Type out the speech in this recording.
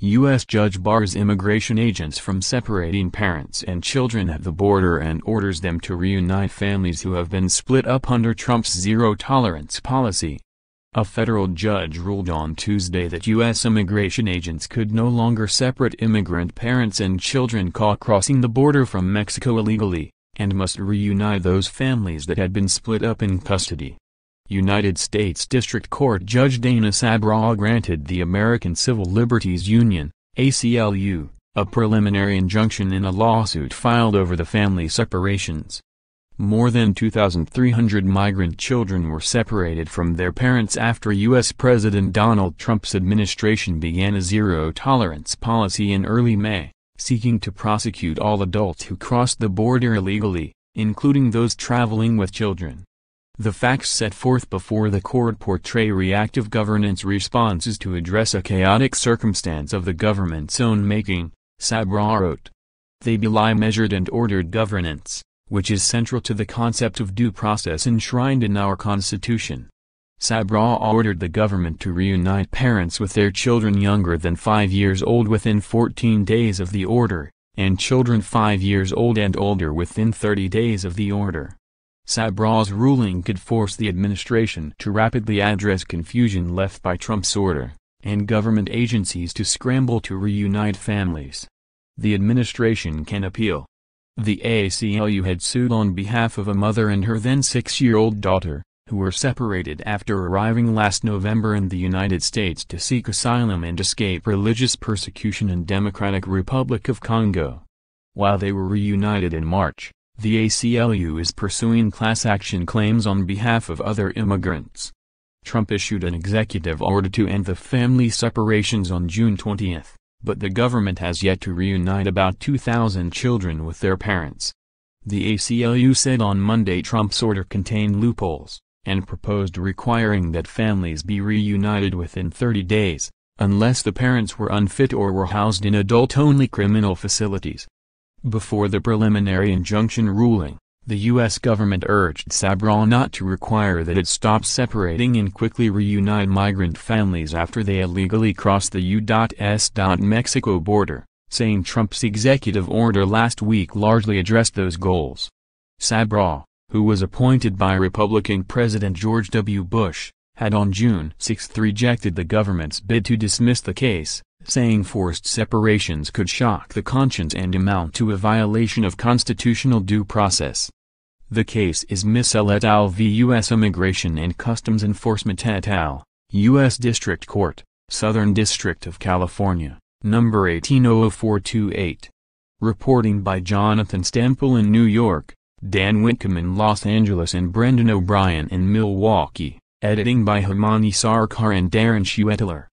U.S. judge bars immigration agents from separating parents and children at the border and orders them to reunite families who have been split up under Trump's zero-tolerance policy. A federal judge ruled on Tuesday that U.S. immigration agents could no longer separate immigrant parents and children caught crossing the border from Mexico illegally, and must reunite those families that had been split up in custody. United States District Court Judge Dana Sabraw granted the American Civil Liberties Union, ACLU, a preliminary injunction in a lawsuit filed over the family separations. More than 2,300 migrant children were separated from their parents after U.S. President Donald Trump's administration began a zero-tolerance policy in early May, seeking to prosecute all adults who crossed the border illegally, including those traveling with children. The facts set forth before the court portray reactive governance responses to address a chaotic circumstance of the government's own making, Sabraw wrote. They belie measured and ordered governance, which is central to the concept of due process enshrined in our Constitution. Sabraw ordered the government to reunite parents with their children younger than 5 years old within 14 days of the order, and children 5 years old and older within 30 days of the order. Sabraw's ruling could force the administration to rapidly address confusion left by Trump's order, and government agencies to scramble to reunite families. The administration can appeal. The ACLU had sued on behalf of a mother and her then 6-year-old daughter, who were separated after arriving last November in the United States to seek asylum and escape religious persecution in Democratic Republic of Congo. While they were reunited in March, the ACLU is pursuing class action claims on behalf of other immigrants. Trump issued an executive order to end the family separations on June 20, but the government has yet to reunite about 2,000 children with their parents. The ACLU said on Monday Trump's order contained loopholes, and proposed requiring that families be reunited within 30 days, unless the parents were unfit or were housed in adult-only criminal facilities. Before the preliminary injunction ruling, the U.S. government urged Sabraw not to require that it stop separating and quickly reunite migrant families after they illegally cross the U.S.-Mexico border, saying Trump's executive order last week largely addressed those goals. Sabraw, who was appointed by Republican President George W. Bush, had on June 6 rejected the government's bid to dismiss the case, saying forced separations could shock the conscience and amount to a violation of constitutional due process. The case is Missel et al. V. U.S. Immigration and Customs Enforcement et al., U.S. District Court, Southern District of California, number 1800428. Reporting by Jonathan Stample in New York, Dan Whitcomb in Los Angeles and Brendan O'Brien in Milwaukee, editing by Hamani Sarkar and Darren Schuetler.